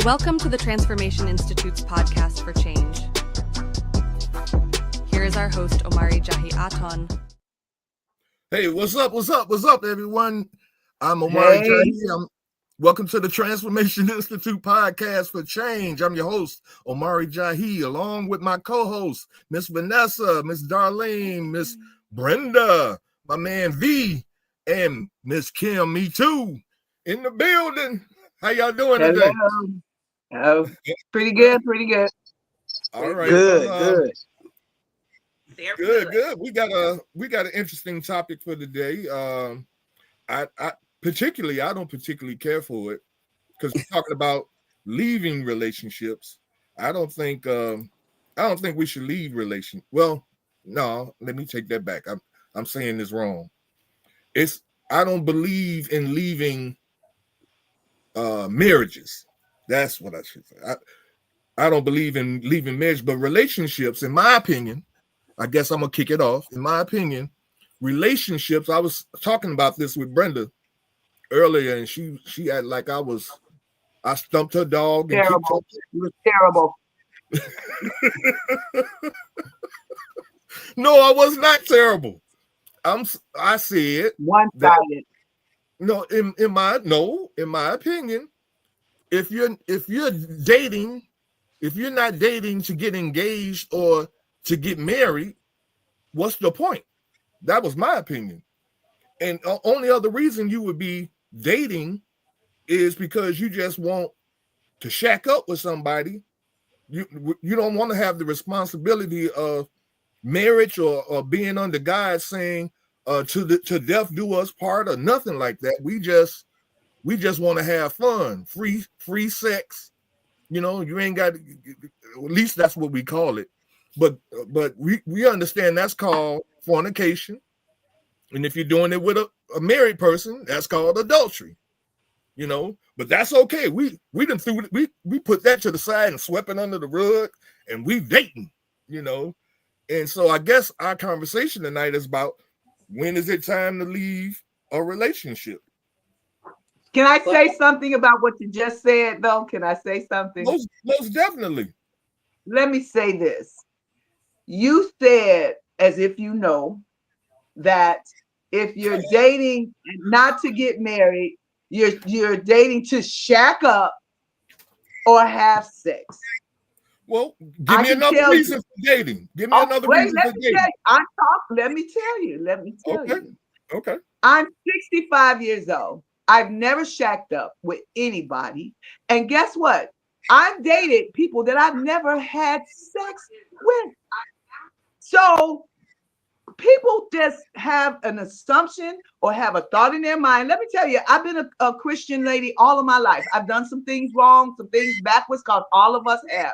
Welcome to the Transformation Institute's podcast for change. Here is our host, Omari Jahi Aton. Hey, what's up, everyone? I'm Omari Jahi. Welcome to the Transformation Institute podcast for change. I'm your host, Omari Jahi, along with my co-hosts, Miss Vanessa, Miss Darlene, Miss Brenda, my man V, and Miss Kim, me too, in the building. How y'all doing today? Oh, pretty good. All right. Good. Good. We got an interesting topic for today. I don't particularly care for it because we're talking about leaving relationships. I don't think we should leave relationships. Well, no, let me take that back. I'm saying this wrong. I don't believe in leaving marriages. That's what I should say. I don't believe in leaving marriage, but relationships, in my opinion, I guess I'm gonna kick it off. In my opinion, relationships. I was talking about this with Brenda earlier, and she had like I stumped her dog. Terrible. It was terrible. No, I was not terrible. I said one-sided. No, in my opinion, if you're dating, if you're not dating to get engaged or to get married, what's the point? That was my opinion. And the only other reason you would be dating is because you just want to shack up with somebody. You don't want to have the responsibility of marriage or being under God saying to death do us part or nothing like that. We just want to have fun, free sex. You ain't got, at least that's what we call it. But we understand that's called fornication. And if you're doing it with a married person, that's called adultery. But that's okay. We put that to the side and swept it under the rug, and we dating, And so I guess our conversation tonight is about when is it time to leave a relationship? Can I say something about what you just said, though? Can I say something? Most definitely. Let me say this. You said, as if you know, that if you're dating not to get married, you're dating to shack up or have sex. Well, give me another reason for dating. Give me another reason for dating. Let me tell you. Okay. I'm 65 years old. I've never shacked up with anybody. And guess what? I've dated people that I've never had sex with. So people just have an assumption or have a thought in their mind. Let me tell you, I've been a Christian lady all of my life. I've done some things wrong, some things backwards, because all of us have.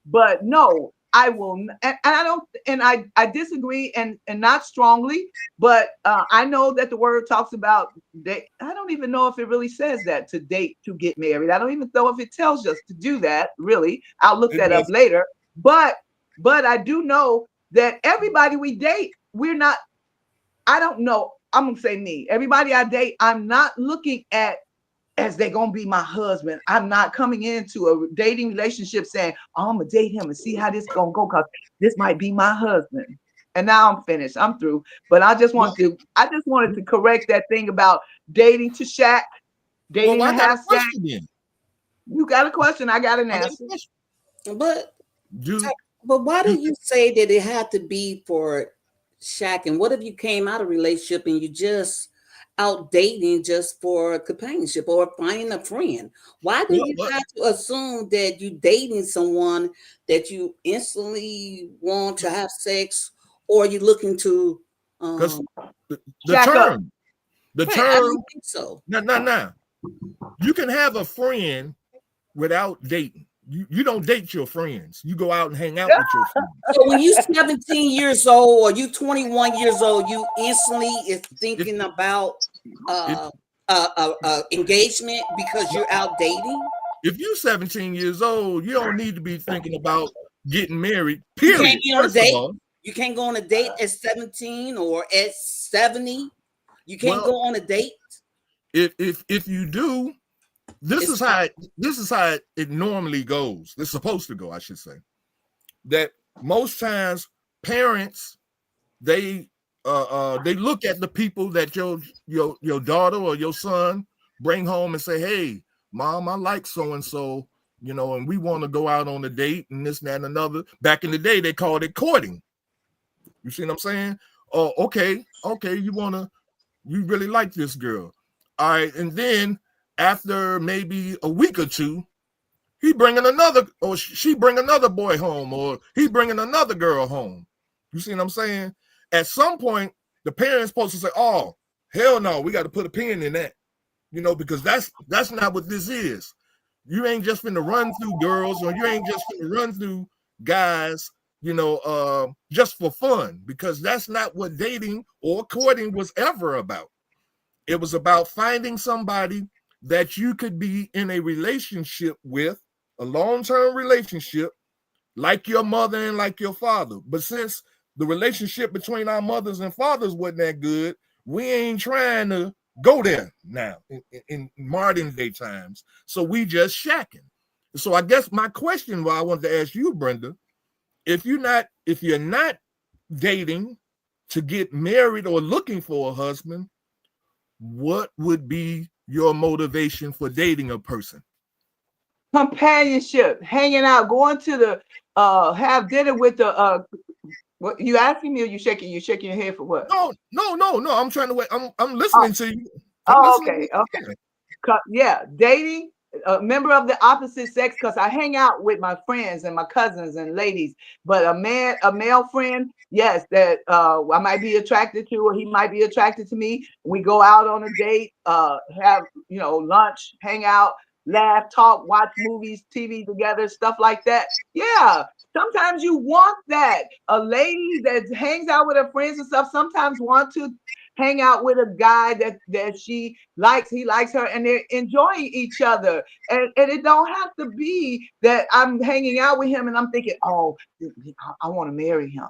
But no, I will, and I don't, and I disagree, and not strongly, but I know that the word talks about date. I don't even know if it really says that, to date to get married. I don't even know if it tells us to do that. Really, I'll look that up later. But I do know that everybody we date, we're not. I don't know. I'm gonna say me. Everybody I date, I'm not looking at as they're gonna be my husband. I'm not coming into a dating relationship saying, oh, I'm gonna date him and see how this gonna go, because this might be my husband. And now I'm finished. I'm through. But I just wanted to correct that thing about dating to shack, dating to have sex. You got a question? I got an answer. But why do you say that it had to be for shacking? What if you came out of a relationship and you just out dating just for companionship or finding a friend? Why do you have to assume that you dating someone that you instantly want to have sex, or you looking to because the term I don't think so. No. You can have a friend without dating. You don't date your friends. You go out and hang out with your friends. So when you're 17 years old or you 21 years old, you instantly is thinking about engagement because you're out dating? If you're 17 years old, you don't need to be thinking about getting married. Period. You can't be on a date. You can't go on a date at 17 or at 70. You can't go on a date. If you do, this is how it normally goes. It's supposed to go, I should say. That most times parents they look at the people that your daughter or your son bring home and say, hey, mom, I like so and so, and we want to go out on a date and this and that and another. Back in the day, they called it courting. You see what I'm saying? Oh, okay, you really like this girl. All right, and then after maybe a week or two, he bringing another, or she bring another boy home, or he bringing another girl home. You see what I'm saying? At some point, the parents supposed to say, oh, hell no, we got to put a pin in that, because that's not what this is. You ain't just finna run through girls, or you ain't just finna run through guys, just for fun, because that's not what dating or courting was ever about. It was about finding somebody that you could be in a relationship with, a long-term relationship, like your mother and like your father. But since the relationship between our mothers and fathers wasn't that good, we ain't trying to go there now in modern day times. So we just shacking. So I guess my question, I wanted to ask you, Brenda, if you're not dating to get married or looking for a husband, what would be your motivation for dating a person? Companionship, hanging out, going to the have dinner with the what you asking me, or you shaking your head for what? No. I'm trying to wait. I'm listening to you. Okay. Yeah, dating a member of the opposite sex, because I hang out with my friends and my cousins and ladies. But a male friend, yes, that I might be attracted to, or he might be attracted to me. We go out on a date, have lunch, hang out, laugh, talk, watch movies, TV together, stuff like that. Yeah. Sometimes you want that. A lady that hangs out with her friends and stuff sometimes want to hang out with a guy that he likes her, and they're enjoying each other. And it don't have to be that I'm hanging out with him and I'm thinking, oh, I want to marry him.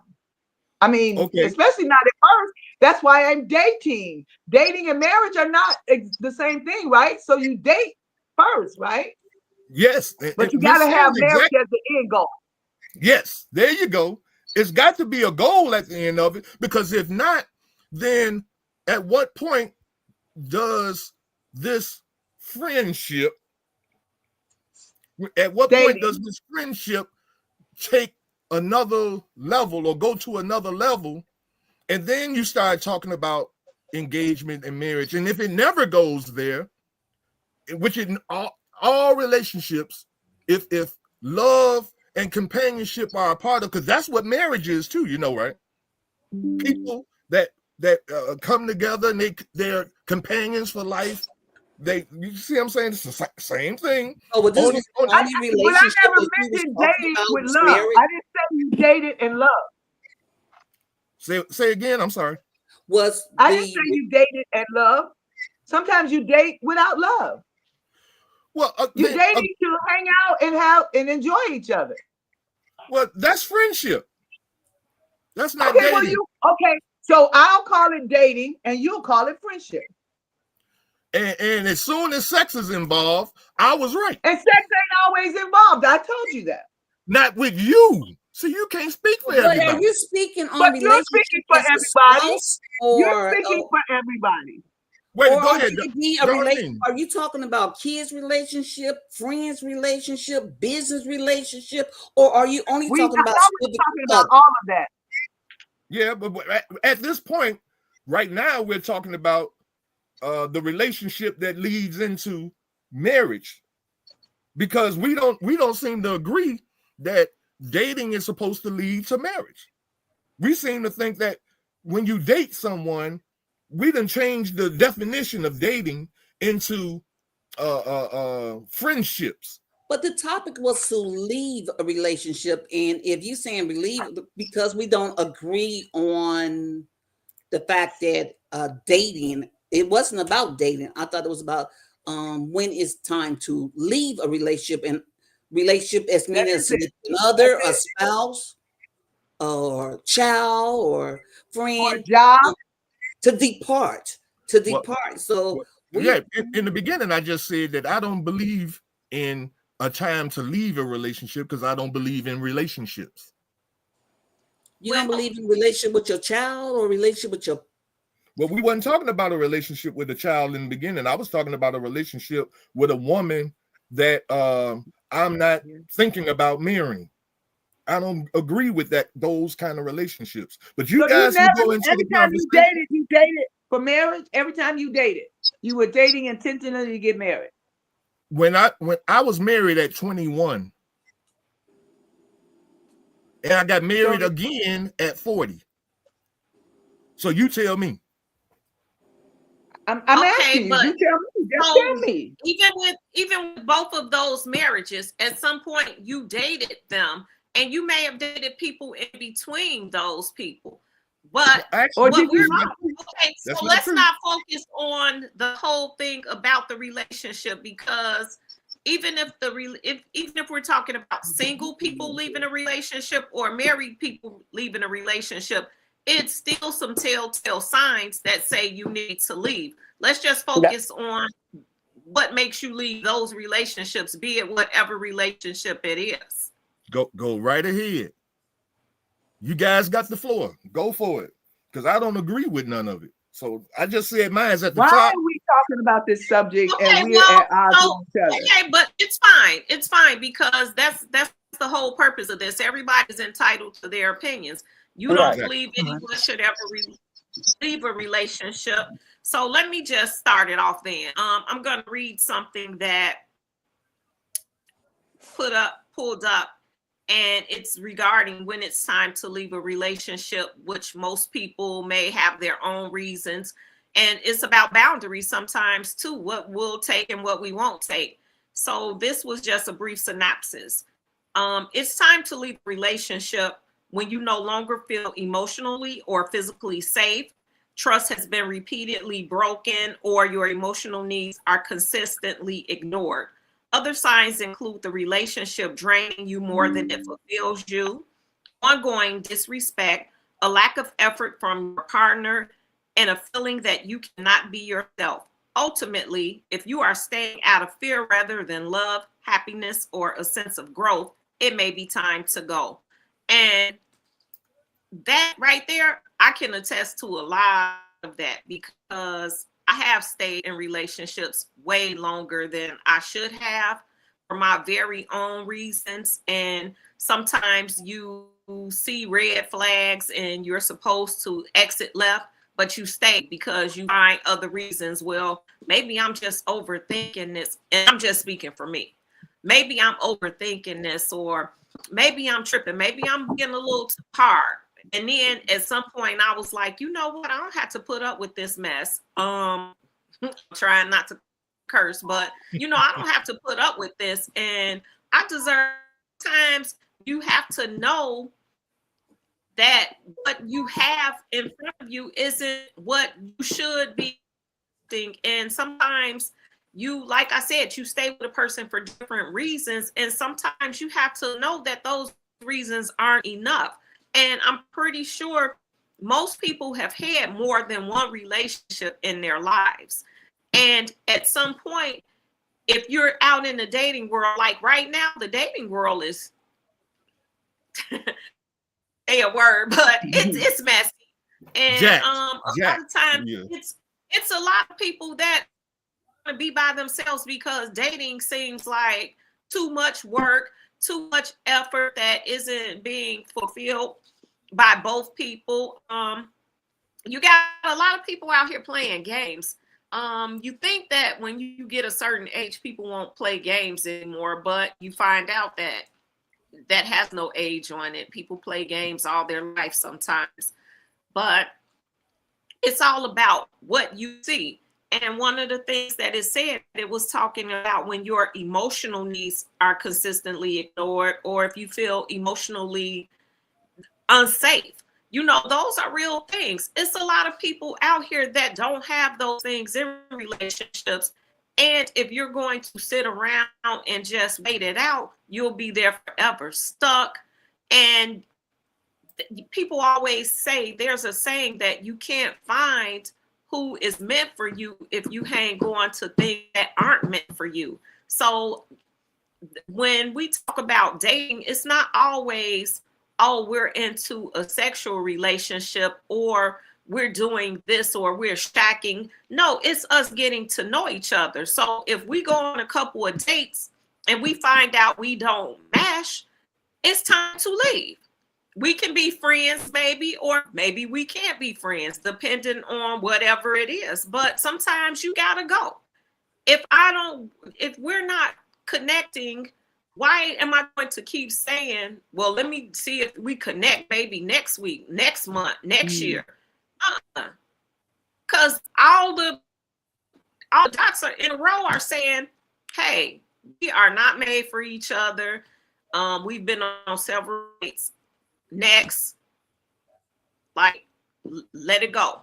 I mean, okay. Especially not at first. That's why I'm dating. Dating and marriage are not the same thing, right? So you date first, right? Yes. But you got to have marriage as the end goal. Yes, there you go. It's got to be a goal at the end of it, because if not, then at what point does this friendship, take another level or go to another level? And then you start talking about engagement and marriage. And if it never goes there, which in all relationships, if love and companionship are a part of, because that's what marriage is too, right? People that come together and they're companions for life. You see what I'm saying? It's the same thing. Oh, but this was the only relationship. But I never mentioned dating with love. Marriage. I didn't say you dated in love. Say again. I'm sorry. I didn't say you dated and love. Sometimes you date without love. Well, you're dating to hang out and enjoy each other. Well, that's friendship. That's not dating. So I'll call it dating, and you'll call it friendship. And as soon as sex is involved, I was right. And sex ain't always involved. I told you that. Not with you. So you can't speak for everybody. But are you speaking on you're speaking for everybody. You're speaking for everybody. Wait, go ahead. Are you talking about kids' relationship, friends' relationship, business relationship, or are you only talking about all of that? Yeah, but at this point, right now, we're talking about the relationship that leads into marriage, because we don't seem to agree that dating is supposed to lead to marriage. We seem to think that when you date someone, we done changed the definition of dating into friendships. But the topic was to leave a relationship, and if you're saying leave because we don't agree on the fact that dating, it wasn't about dating. I thought it was about when it's time to leave a relationship, and relationship as meaning another, a spouse, or child, or friend, or job. To depart. So Yeah, in the beginning, I just said that I don't believe in a time to leave a relationship because I don't believe in relationships. You don't believe in relationship with your child or relationship with your... Well, we wasn't talking about a relationship with a child in the beginning. I was talking about a relationship with a woman that I'm not thinking about marrying. I don't agree with those kind of relationships. But you guys will go into the conversation. You dated for marriage. Every time you dated, you were dating intentionally to get married. When I was married at 21, and I got married again at 40. So you tell me. I'm asking you. You tell me. Just tell me. Even with both of those marriages, at some point you dated them, and you may have dated people in between those people. But so let's not focus on the whole thing about the relationship, because even if we're talking about single people leaving a relationship or married people leaving a relationship, it's still some telltale signs that say you need to leave. Let's just focus on what makes you leave those relationships, be it whatever relationship it is. Go right ahead. You guys got the floor. Go for it. Because I don't agree with none of it. So I just said mine's at the top. Why are we talking about this subject and we're at odds with each other? Okay, but it's fine. It's fine, because that's the whole purpose of this. Everybody's entitled to their opinions. You don't believe anyone should ever leave a relationship. So let me just start it off then. I'm going to read something that pulled up, and it's regarding when it's time to leave a relationship, which most people may have their own reasons. And it's about boundaries sometimes too, what we'll take and what we won't take. So this was just a brief synopsis. It's time to leave a relationship when you no longer feel emotionally or physically safe, trust has been repeatedly broken, or your emotional needs are consistently ignored. Other signs include the relationship draining you more than it fulfills you, ongoing disrespect, a lack of effort from your partner, and a feeling that you cannot be yourself. Ultimately, if you are staying out of fear rather than love, happiness, or a sense of growth, it may be time to go. And that right there, I can attest to a lot of that, because I have stayed in relationships way longer than I should have for my very own reasons. And sometimes you see red flags and you're supposed to exit left, but you stay because you find other reasons. Well, maybe I'm just overthinking this, and I'm just speaking for me. Maybe I'm overthinking this, or maybe I'm tripping. Maybe I'm getting a little too hard. And then at some point I was like, you know what? I don't have to put up with this mess. I'm trying not to curse, but I don't have to put up with this. And I deserve. Times you have to know that what you have in front of you isn't what you should be thinking. And sometimes you, like I said, you stay with a person for different reasons. And sometimes you have to know that those reasons aren't enough. And I'm pretty sure most people have had more than one relationship in their lives. And at some point, if you're out in the dating world, like right now, the dating world is a word, but it's messy. And a lot of times it's a lot of people that want to be by themselves because dating seems like too much work, too much effort that isn't being fulfilled by both people. You got a lot of people out here playing games. You think that when you get a certain age, people won't play games anymore, but you find out that that has no age on it. People play games all their life sometimes, but it's all about what you see. And one of the things that it said, it was talking about when your emotional needs are consistently ignored, or if you feel emotionally unsafe. Those are real things. It's a lot of people out here that don't have those things in relationships. And if you're going to sit around and just wait it out, you'll be there forever, stuck. And people always say, there's a saying that you can't find who is meant for you if you hang on to things that aren't meant for you. So when we talk about dating, it's not always, oh, we're into a sexual relationship or we're doing this or we're shacking. No, it's us getting to know each other. So if we go on a couple of dates and we find out we don't mesh, it's time to leave. We can be friends, maybe, or maybe we can't be friends, depending on whatever it is. But sometimes you gotta go. If we're not connecting, why am I going to keep saying, well, let me see if we connect maybe next week, next month, next year? Because all the dots are in a row are saying, hey, we are not made for each other. We've been on several dates. Next, like, let it go.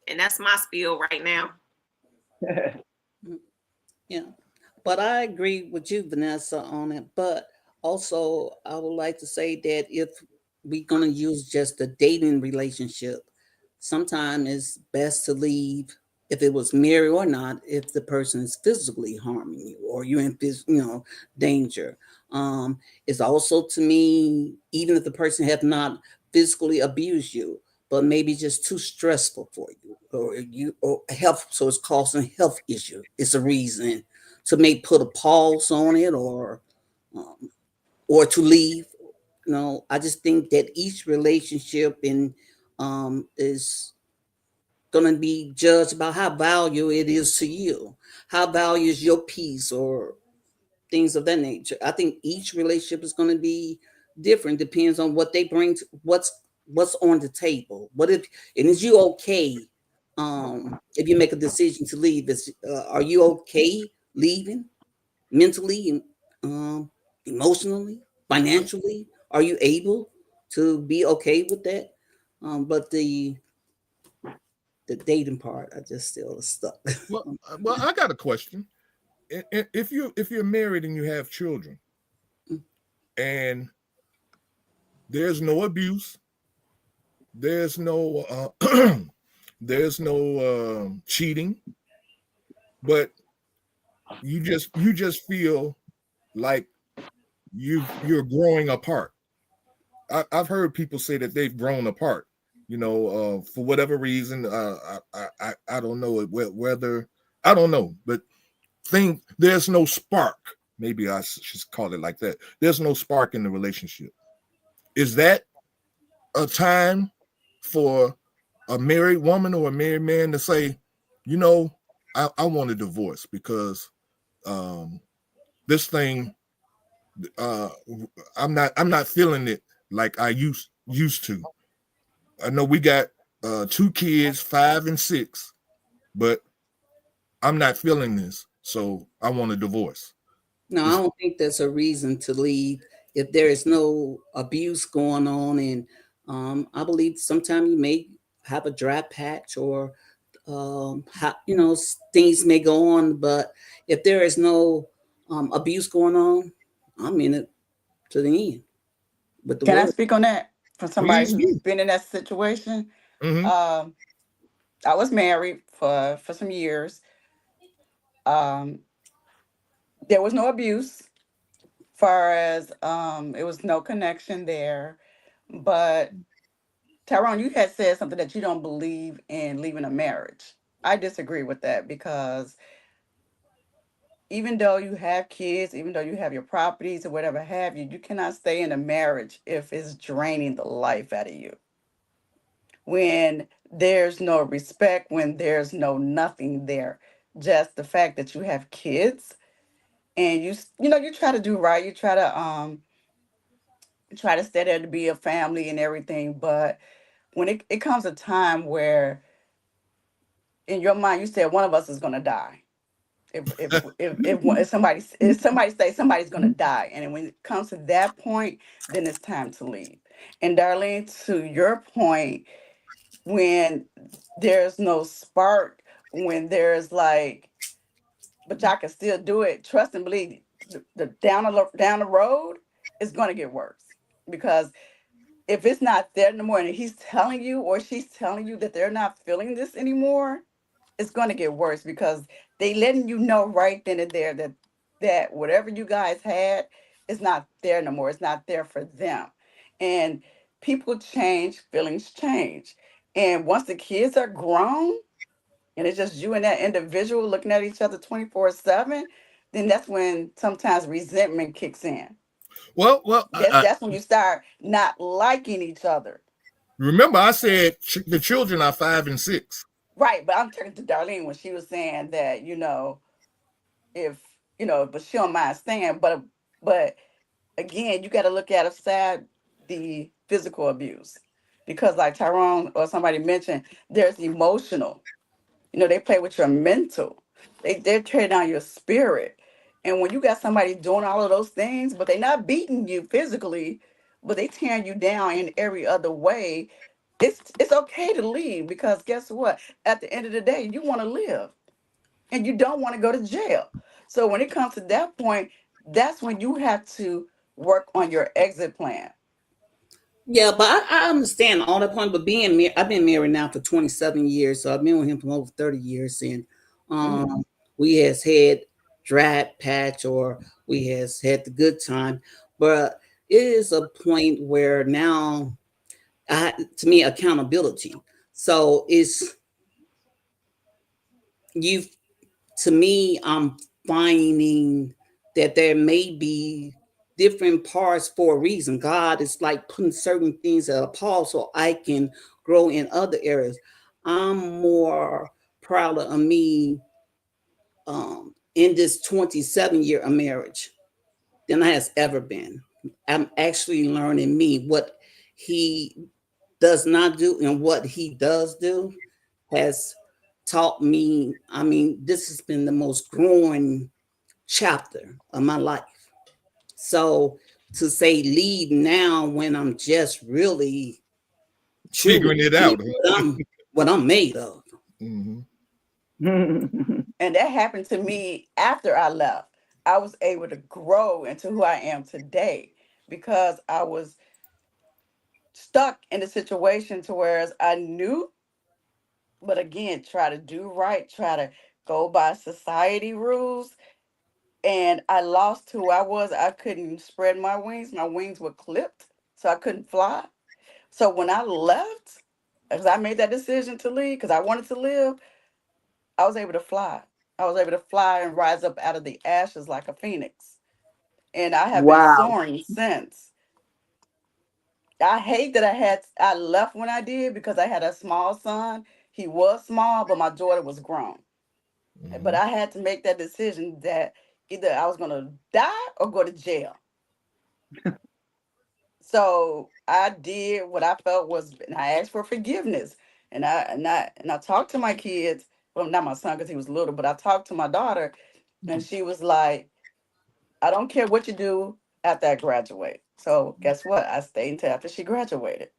And that's my spiel right now. Yeah, but I agree with you, Vanessa, on it. But also, I would like to say that if we're going to use just a dating relationship, sometimes it's best to leave if it was married or not, if the person is physically harming you or you're in danger. It's also, to me, even if the person have not physically abused you, but maybe just too stressful for you, or health, so it's causing health issue. It's a reason to make put a pause on it, or to leave. I just think that each relationship is going to be judged by how valuable it is to you, how values your peace, or things of that nature. I think each relationship is going to be different, depends on what they bring to what's on the table. And is you okay if you make a decision to leave? Are you okay leaving mentally, emotionally, financially? Are you able to be okay with that? But the dating part, I just still stuck. Well, I got a question. If you're married and you have children, and there's no abuse, there's no there's no cheating, but you just feel like you're growing apart. I've heard people say that they've grown apart, for whatever reason. I don't know whether, I don't know, but there's no spark. Maybe I should call it like that. There's no spark in the relationship. Is that a time for a married woman or a married man to say, I want a divorce because this thing, I'm not feeling it like I used to. I know we got 2 kids, 5 and 6, but I'm not feeling this, so I want a divorce. No, I don't think there's a reason to leave if there is no abuse going on. And I believe sometimes you may have a dry patch, or things may go on. But if there is no abuse going on, I'm in it to the end. With the Can I word. speak on that for somebody Please who's do. been in that situation? Mm-hmm. I was married for some years. Um, there was no abuse, far as it was no connection there. But Tyrone, you had said something that you don't believe in leaving a marriage. I disagree with that, because even though you have kids, even though you have your properties or whatever have you, you cannot stay in a marriage if it's draining the life out of you. When there's no respect, when there's no nothing there, just the fact that you have kids, and you try to do right, you try to stay there to be a family and everything. But when it comes a time where in your mind you said one of us is going to die, if somebody say somebody's going to die, and when it comes to that point, then it's time to leave. And Darlene, to your point, when there's no spark, when there's like, but y'all can still do it, trust and believe, the down the road is going to get worse, because if it's not there no more, and he's telling you or she's telling you that they're not feeling this anymore, it's going to get worse because they letting you know right then and there that whatever you guys had is not there no more. It's not there for them. And people change, feelings change. And once the kids are grown and it's just you and that individual looking at each other 24/7, then that's when sometimes resentment kicks in. Well, That's when you start not liking each other. remember I said the children are 5 and 6. Right, but I'm talking to Darlene when she was saying that, if but she don't mind staying, but again, you got to look at aside the physical abuse because, like Tyrone or somebody mentioned, there's emotional. They play with your mental. They're tearing down your spirit, and when you got somebody doing all of those things, but they're not beating you physically, but they tearing you down in every other way. It's okay to leave because guess what? At the end of the day, you want to live and you don't want to go to jail. So when it comes to that point, that's when you have to work on your exit plan. Yeah, but I understand all that point. But I've been married now for 27 years, so I've been with him for over 30 years, and we has had dry patch or we has had the good time, but it is a point where now, to me, accountability. So it's you. To me, I'm finding that there may be different parts for a reason. God is like putting certain things at a pause so I can grow in other areas. I'm more proud of me in this 27-year of marriage than I has ever been. I'm actually learning me what he does not do and what he does do has taught me. I mean, this has been the most growing chapter of my life. So to say leave now when I'm just really truly Figuring it out. what I'm made of. Mm-hmm. And that happened to me after I left. I was able to grow into who I am today because I was stuck in a situation to whereas I knew, but again, try to do right, try to go by society rules. And I lost who I was. I couldn't spread my wings. My wings were clipped, so I couldn't fly. So when I left, because I made that decision to leave because I wanted to live, I was able to fly. I was able to fly and rise up out of the ashes like a phoenix. And I have been Wow. soaring since. I hate that I left when I did because I had a small son. He was small, but my daughter was grown. Mm-hmm. But I had to make that decision that either I was gonna die or go to jail. So I did what I felt was, and I asked for forgiveness, and I talked to my kids. Well, not my son because he was little, but I talked to my daughter, and she was like, "I don't care what you do after I graduate." So guess what? I stayed until after she graduated.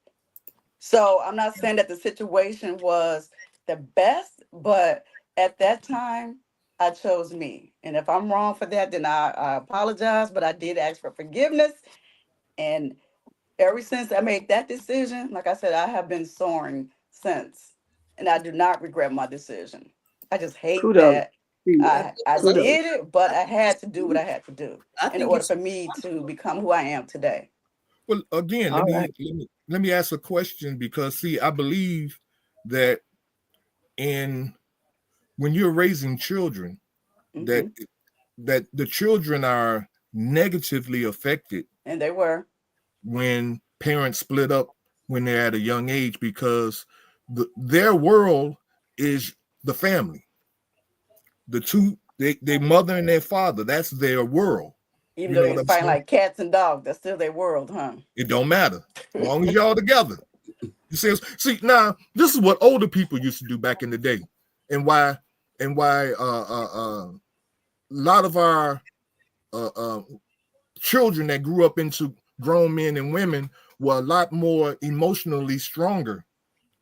So I'm not saying that the situation was the best, but at that time, I chose me. And if I'm wrong for that, then I apologize. But I did ask for forgiveness, and ever since I made that decision, like I said, I have been soaring since. And I do not regret my decision. I just hate Kudos that to you. I Kudos. did it, but I had to do what I had to do I in think order it's for me to become who I am today. Well, again, All right. let me ask a question because see, I believe that in when you're raising children, that Hmm. that the children are negatively affected And they were. when parents split up when they're at a young age because their world is the family. The two, they mother and their father, that's their world. Even You though know they what was I'm fighting saying? like cats and dogs, that's still their world, huh? It don't matter as long as y'all together. You see now this is what older people used to do back in the day, and why a lot of our uh, uh, children that grew up into grown men and women were a lot more emotionally stronger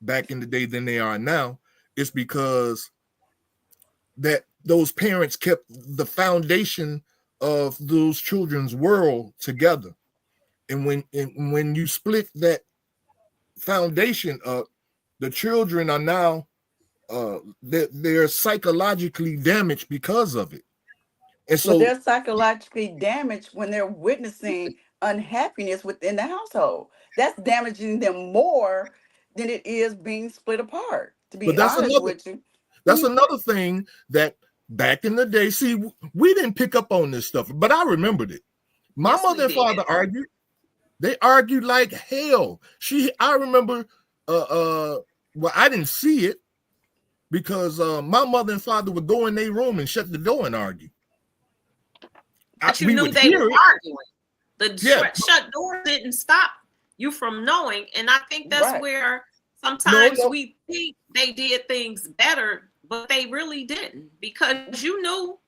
back in the day than they are now. It's because that those parents kept the foundation of those children's world together. And when you split foundation up, the children are now they're psychologically damaged because of it. And Well, so, they're psychologically damaged when they're witnessing unhappiness within the household. That's damaging them more than it is being split apart, to but be honest with you. that's another thing that back in the day, see, we didn't pick up on this stuff, but I remembered it. My Yes, we mother and did. father argued. They argued like hell. I remember well, I didn't see it because my mother and father would go in their room and shut the door and argue. But you We knew would they hear were it. arguing. The Yeah. shut door didn't stop you from knowing. And I think that's Right. where sometimes No. we think they did things better, but they really didn't, because you knew.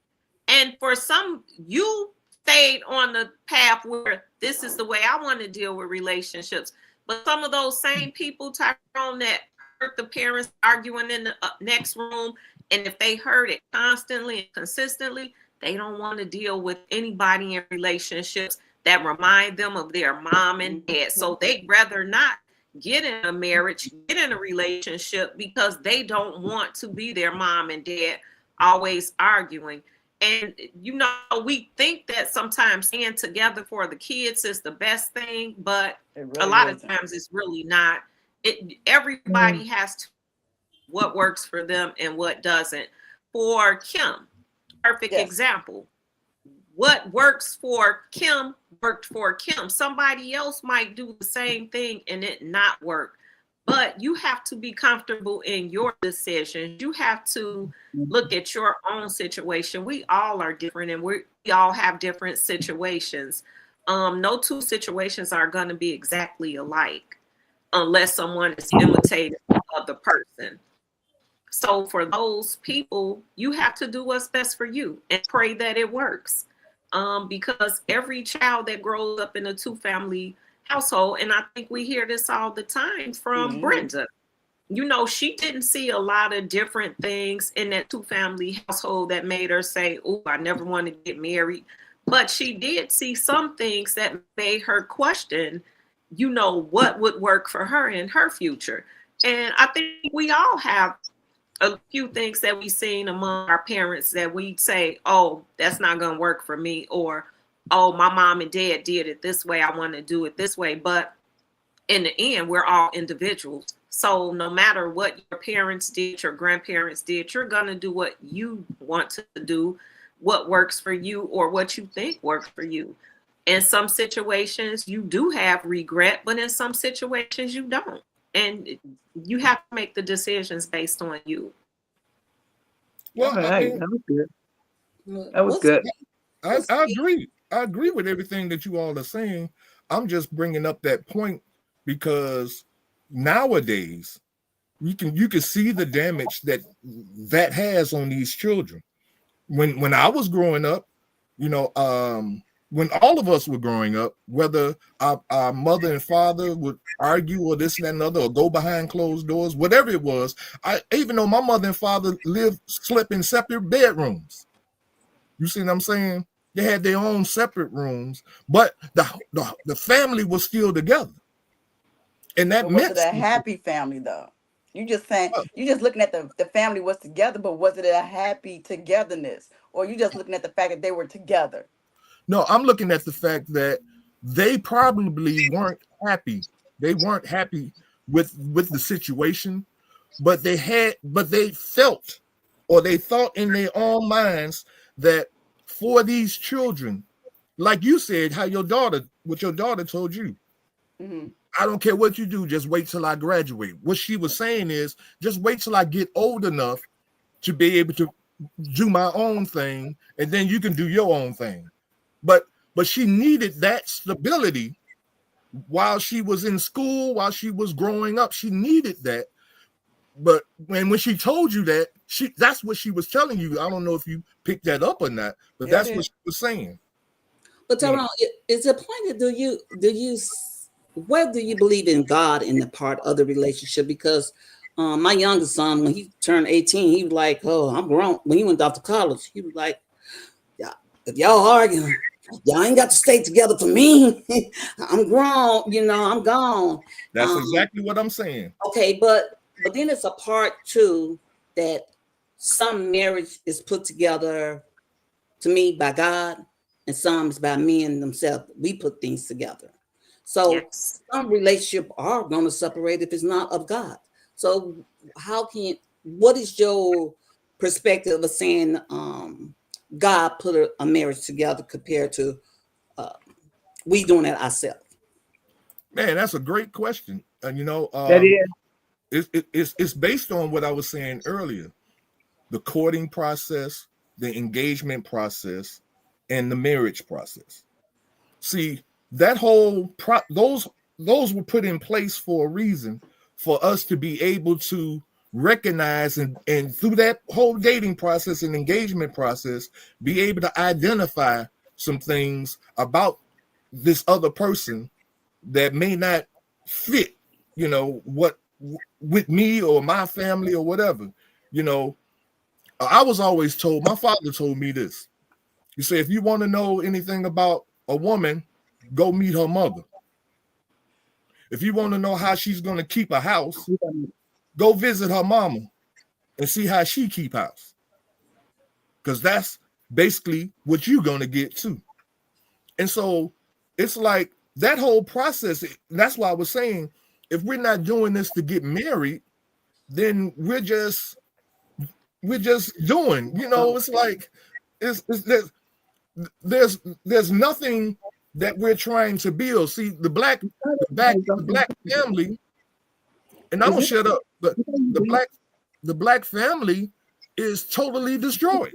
And for some, you stayed on the path where this is the way I want to deal with relationships. But some of those same people, Tyrone, that heard the parents arguing in the next room, and if they heard it constantly and consistently, they don't want to deal with anybody in relationships that remind them of their mom and dad. So they'd rather not get in a marriage, get in a relationship, because they don't want to be their mom and dad always arguing. And, you know, we think that sometimes staying together for the kids is the best thing, but a lot of times it's really not. Everybody has to what works for them and what doesn't. For Kim, perfect example. What works for Kim worked for Kim. Somebody else might do the same thing and it not work. But you have to be comfortable in your decisions. You have to look at your own situation. We all are different, and we all have different situations. No two situations are going to be exactly alike unless someone is imitating the other person. So for those people, you have to do what's best for you and pray that it works. Because every child that grows up in a two-family household, and I think we hear this all the time from Brenda, you know, she didn't see a lot of different things in that two-family household that made her say, oh, I never want to get married. But she did see some things that made her question, you know, what would work for her in her future. And I think we all have a few things that we've seen among our parents that we say, oh, that's not going to work for me, or, oh, my mom and dad did it this way, I want to do it this way. But in the end, we're all individuals. So no matter what your parents did, your grandparents did, you're going to do what you want to do, what works for you, or what you think works for you. In some situations, you do have regret, but in some situations, you don't. And you have to make the decisions based on you. Well, All right, that was good. That was good. I agree. I agree with everything that you all are saying. I'm just bringing up that point because nowadays you can see the damage that has on these children. When I was growing up, you know, when all of us were growing up, whether our mother and father would argue or this and that and other, or go behind closed doors, whatever it was, even though my mother and father slept in separate bedrooms. You see what I'm saying? They had their own separate rooms, but the family was still together. And that meant was it a happy family though? You just saying, you just looking at the family was together, but was it a happy togetherness? Or you just looking at the fact that they were together? No, I'm looking at the fact that they probably weren't happy. They weren't happy with the situation, but they felt, or they thought in their own minds that for these children, like you said, what your daughter told you. Mm-hmm. I don't care what you do, just wait till I graduate. What she was saying is, just wait till I get old enough to be able to do my own thing, and then you can do your own thing. But she needed that stability while she was in school, while she was growing up. She needed that. But when she told you that, that's what she was telling you. I don't know if you picked that up or not, but that's what she was saying. But Tyrone, is it point where do you believe in God in the part of the relationship? Because my youngest son, when he turned 18, he was like, oh, I'm grown. When he went off to college, he was like, yeah, if y'all arguing, Y'all ain't got to stay together for me. I'm grown, I'm gone. That's exactly what I'm saying. Okay, but then it's a part too that some marriage is put together to me by God, and some is by men themselves. We put things together. So Yes. some relationship are going to separate if it's not of God. So what is your perspective of saying God put a marriage together compared to we doing it ourselves? Man, that's a great question. And That is. it's based on what I was saying earlier: the courting process, the engagement process, and the marriage process. See, that whole those were put in place for a reason, for us to be able to recognize and through that whole dating process and engagement process, be able to identify some things about this other person that may not fit, what with me or my family or whatever. I was always told, my father told me this. He said, if you want to know anything about a woman, go meet her mother. If you want to know how she's going to keep a house, go visit her mama and see how she keep house. Because that's basically what you're going to get too. And so it's like that whole process. That's why I was saying, if we're not doing this to get married, then we're just doing, it's like it's there's nothing that we're trying to build. See, the black family, and I'm gonna shut up, but the black family is totally destroyed.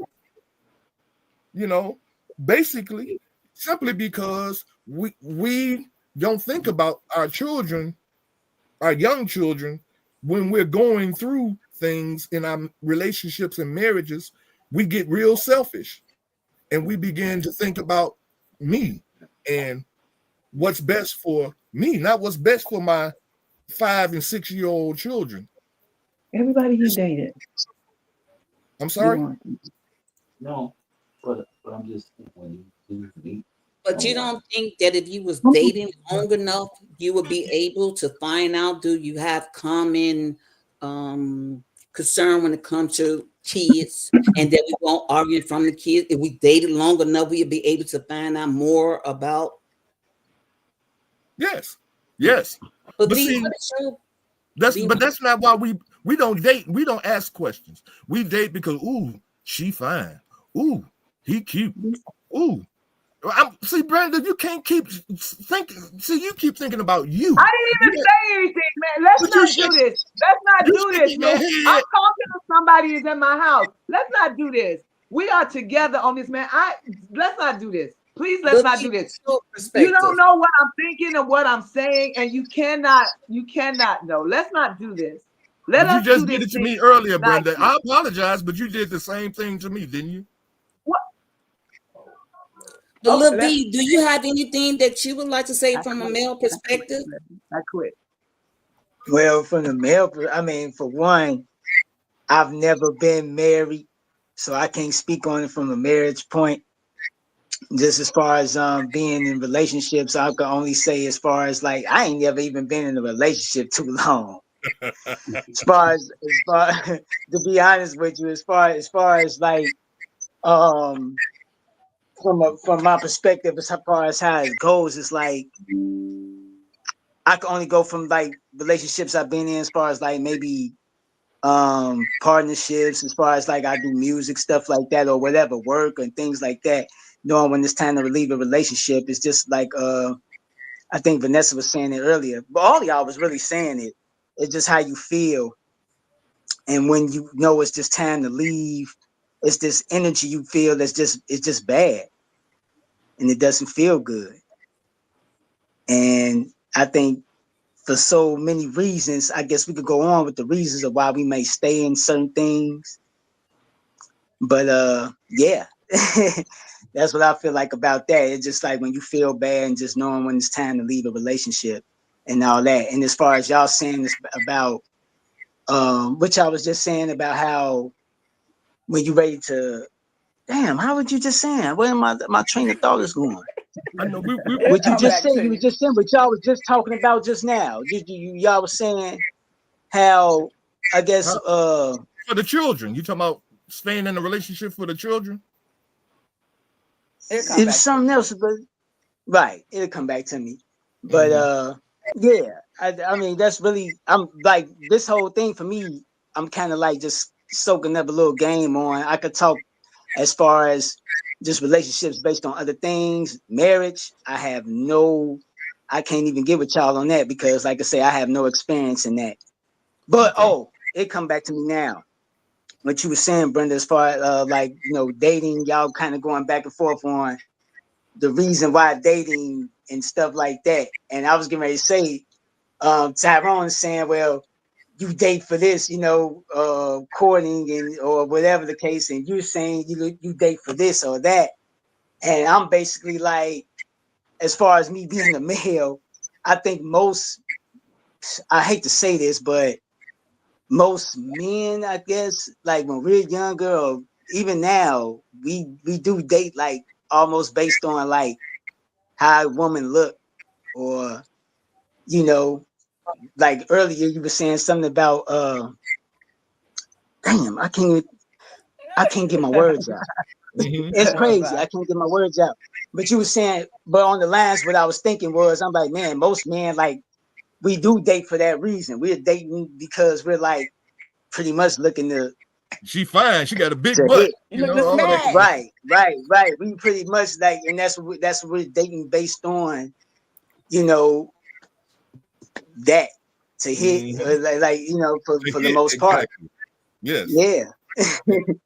Basically, simply because we don't think about our children, our young children, when we're going through things in our relationships and marriages. We get real selfish and we begin to think about me and what's best for me, not what's best for my 5 and 6 year old children. Everybody you dated. I'm sorry? No, but I'm just when you meet. But you don't think that if you was dating long enough, you would be able to find out, do you have common concern when it comes to kids, and that we won't argue from the kids? If we dated long enough, we'd be able to find out more about. Yes. But see, that's not why we don't date. We don't ask questions. We date because she fine. He cute. See, Brandon, you can't keep thinking. See, you keep thinking about you. I didn't even say anything, man. Let's not do this. Let's not do this, man. I'm talking to somebody who's in my house. Let's not do this. We are together on this, man. Let's not do this. Please, let's not do this. You don't know what I'm thinking and what I'm saying, and you cannot know. Let's not do this. You just did it to me earlier, Brenda. I apologize, but you did the same thing to me, didn't you? What? Lil B, do you have anything that you would like to say from a male perspective? I quit. Well, from the male, for one, I've never been married, so I can't speak on it from a marriage point. Just as far as being in relationships, I can only say as far as like I ain't never even been in a relationship too long. as far to be honest with you, as far as like from my perspective, as far as how it goes, it's like I can only go from like relationships I've been in, as far as like maybe partnerships, as far as like I do music stuff like that or whatever, work and things like that. Knowing when it's time to leave a relationship, it's just like I think Vanessa was saying it earlier, but all of y'all was really saying it. It's just how you feel, and when you know it's just time to leave, it's this energy you feel it's just bad, and it doesn't feel good. And I think for so many reasons, I guess we could go on with the reasons of why we may stay in certain things, but yeah. That's what I feel like about that. It's just like when you feel bad and just knowing when it's time to leave a relationship and all that. And as far as y'all saying this about, which I was just saying about how when you're ready to damn, how would you just saying? Where my train of thought is going? I know What you Come just back said, to you were you. just saying, but y'all was just talking about just now. Y'all was saying how, I guess, for the children. You talking about staying in a relationship for the children? It'll come it back was to something you. else, but right, it'll come back to me. But yeah, I mean, that's really, I'm like, this whole thing for me, I'm kind of like just soaking up a little game on. I could talk as far as just relationships based on other things, marriage. I can't even get with y'all on that because, like I say, I have no experience in that. But it come back to me now. What you were saying, Brenda, as far as like, dating, y'all kind of going back and forth on the reason why dating and stuff like that. And I was getting ready to say, Tyrone is saying, well, you date for this, courting and or whatever the case, and you're saying you date for this or that. And I'm basically like, as far as me being a male, I think I hate to say this, but most men, I guess, like when we're younger or even now, we do date like almost based on like how a woman look, or like earlier you were saying something about damn, I can't get my words out. It's crazy. I can't get my words out. But you were saying, but on the lines, what I was thinking was, I'm like, man, most men, like, we do date for that reason. We're dating because we're like pretty much looking to She fine. She got a big hit. butt. You look to All that. smash. Right. We pretty much like, and that's what we're dating based on, that to hit, for the most part. Exactly. Yes. Yeah.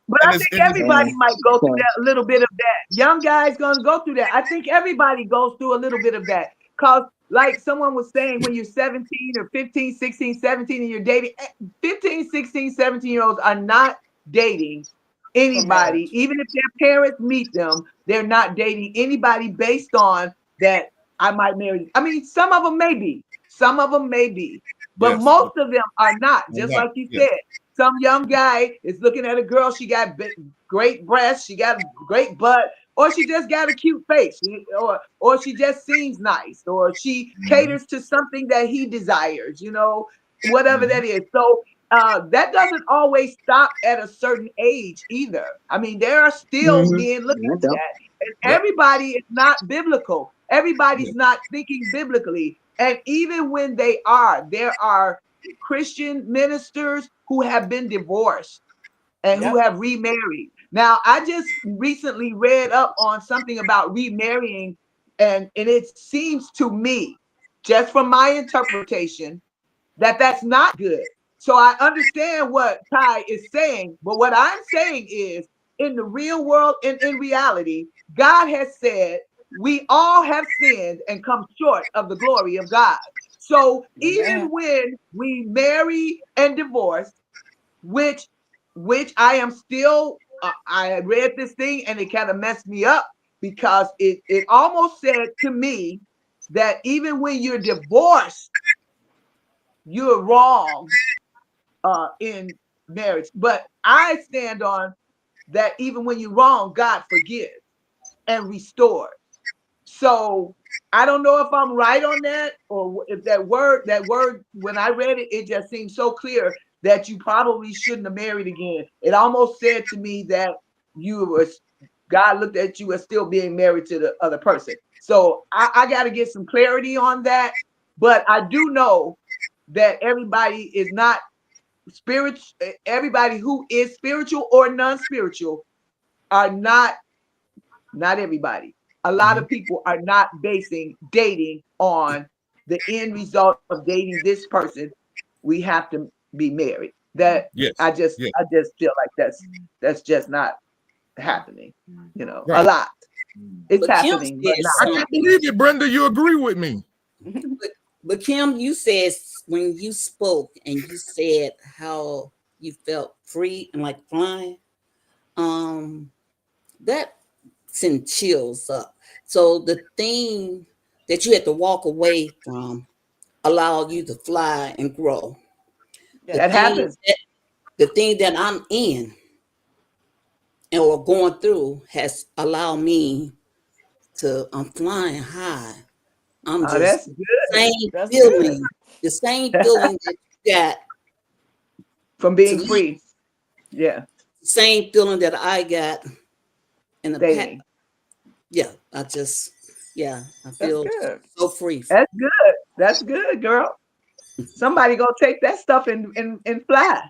But And I it's, think and it's everybody might go through So, that, a little bit of that. Young guys gonna go through that. I think everybody goes through a little bit of that. Cause like someone was saying, when you're 17 or 15, 16, 17, and you're dating, 15, 16, 17-year-olds are not dating For anybody. marriage. Even if their parents meet them, they're not dating anybody based on that I might marry. I mean, some of them may be. Some of them may be. But yes. most of them are not, I'm just not. like you Yes. said. Some young guy is looking at a girl, she got great breasts, she got a great butt, or she just got a cute face, or she just seems nice, or she caters to something that he desires, whatever that is. So that doesn't always stop at a certain age either. I mean, there are still men looking I at don't. that. And Yep. everybody is not biblical. Yes. Everybody's not thinking biblically. And even when they are, there are Christian ministers who have been divorced and who Yep. have remarried. Now, I just recently read up on something about remarrying, and it seems to me, just from my interpretation, that that's not good. So I understand what Ty is saying, but what I'm saying is, in the real world and in reality, God has said we all have sinned and come short of the glory of God. So even Amen. when we marry and divorce, which I am still, I read this thing and it kind of messed me up, because it almost said to me that even when you're divorced, you're wrong in marriage. But I stand on that even when you're wrong, God forgives and restores. So I don't know if I'm right on that, or if that word, when I read it, it just seemed so clear that you probably shouldn't have married again. It almost said to me that God looked at you as still being married to the other person. So I got to get some clarity on that. But I do know that everybody is not spiritual. Everybody who is spiritual or non-spiritual are not everybody. A lot of people are not basing dating on the end result of dating this person. We have to be married. That Yes. I just Yes. feel like that's just not happening. A Right. lot. It's But Kim happening, but said not. I can't something. believe it, Brenda. You agree with me? But Kim, you said when you spoke and you said how you felt free and like flying, that sent chills up. So the thing that you had to walk away from allowed you to fly and grow. The Yes. That thing happens. that the thing that I'm in or going through has allowed me to, I'm flying high. I'm Oh, just that's good. same That's good. feeling, the same feeling that you got From to being me, free. Yeah, same feeling that I got in the past. dating. Yeah, I That's feel good. so free. That's good. That's good, girl. Somebody gonna take that stuff and fly.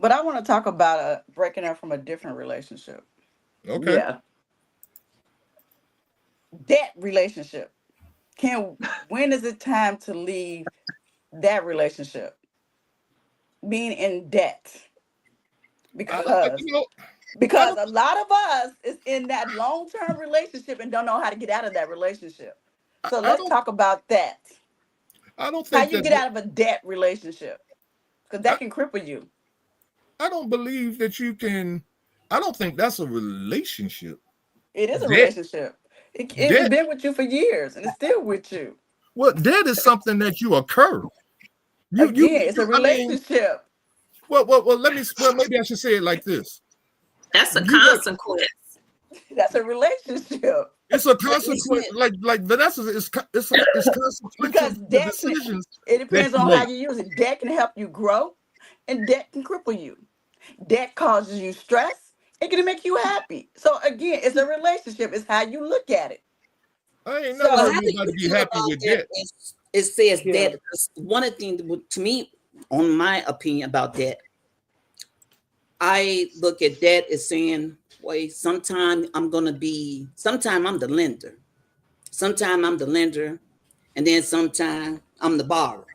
But I want to talk about breaking up from a different relationship. Okay. Yeah. Debt relationship. When is it time to leave that relationship? Being in debt. Because You know, I because don't. a lot of us is in that long-term relationship and don't know how to get out of that relationship. So I let's don't. talk about that. I don't How think you that. get out of a debt relationship. Because that I, can cripple you. I don't believe that you can. I don't think that's a relationship. It is a Debt. relationship. It's Debt. been with you for years and it's still with you. Well, debt is something that you occur. Again, it's a I mean, relationship. well. Let me. Well, maybe I should say it like this. That's a You got. consequence. That's a relationship. It's a But isn't consequence. it, Like Vanessa. It's consequential Because for the debt can, decisions it that depends you on how make. you use it. Debt can help you grow and debt can cripple you. Debt causes you stress. It can make you happy. So again, it's a relationship. It's how you look at it. I ain't never well, So heard how do anybody you be feel happy about with that? debt. It says Yeah. that one of the things to me, on my opinion about that, I look at that as saying, wait, sometime I'm the lender. Sometime I'm the lender, and then sometime I'm the borrower.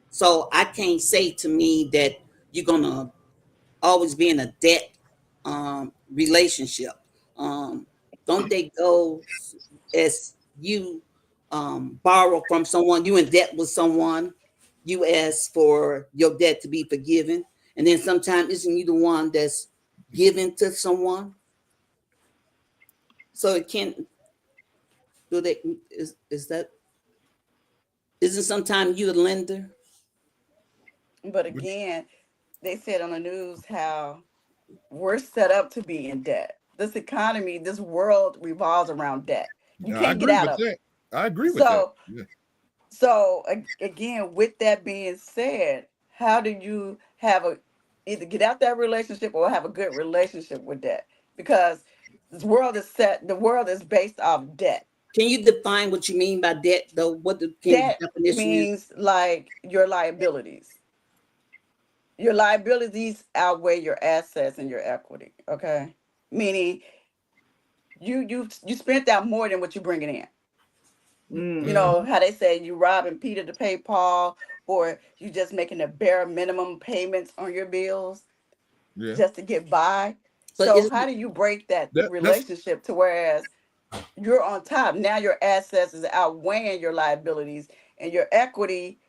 So I can't say to me that you're gonna always be in a debt relationship. Don't they go as you borrow from someone, you in debt with someone, you ask for your debt to be forgiven, and then sometimes isn't you the one that's given to someone? So it can't do that. Is that isn't sometimes you the lender? but again, they said on the news how we're set up to be in debt. This economy, this world revolves around debt. You Yeah, I can't get agree out with of it. that. I agree with that. So, Yeah. again, with that being said, how do you have a either get out that relationship or have a good relationship with debt? Because the world is based off debt. Can you define what you mean by debt, though? What the Debt definition is? means like your liabilities. Your liabilities outweigh your assets and your equity. Okay, meaning you spent out more than what you're bringing in. You Mm-hmm. know how they say you robbing Peter to pay Paul, or you just making the bare minimum payments on your bills Yeah. just to get by. But So is how do you break that That's relationship to whereas you're on top now, your assets is outweighing your liabilities and your equity,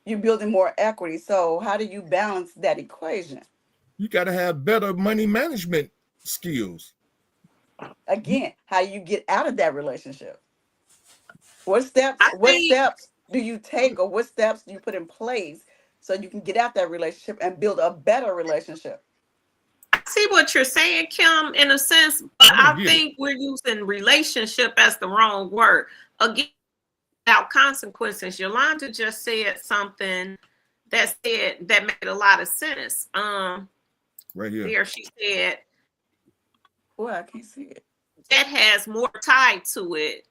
you're building more equity. So how do you balance that equation? you got to have better money management skills. You, Again, how do you get out of that relationship? I What think steps do you take or what steps do you put in place so you can get out that relationship and build a better relationship? I see what you're saying, Kim, in a sense, but I don't I get it. think we're using relationship as the wrong word. Again, without consequences. Yolanda just said something that made a lot of sense. Right here. There she said Boy, I can't see it. that has more tied to it.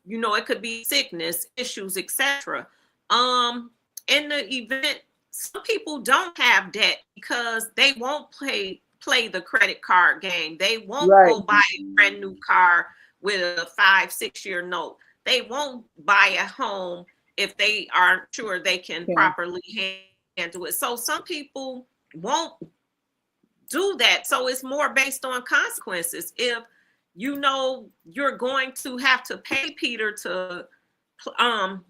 You know, it could be sickness, issues, etc. In the event, some people don't have debt because they won't play the credit card game. They won't Right. go buy a brand new car with a 5-6 year note. They won't buy a home if they aren't sure they can properly handle it. So some people won't do that. So it's more based on consequences. If you know you're going to have to pay Peter to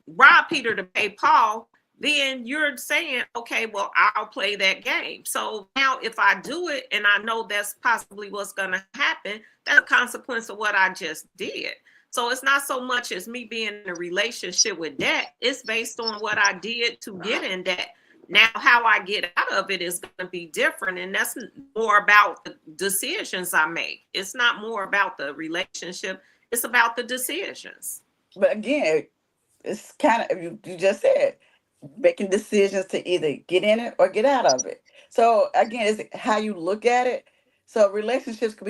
rob Peter to pay Paul, then you're saying, okay, well, I'll play that game. So now if I do it and I know that's possibly what's going to happen, that's a consequence of what I just did. So it's not so much as me being in a relationship with debt. It's based on what I did to get in debt. Now, how I get out of it is going to be different. And that's more about the decisions I make. It's not more about the relationship. It's about the decisions. But again, it's kind of, you just said, making decisions to either get in it or get out of it. So again, it's how you look at it. So relationships could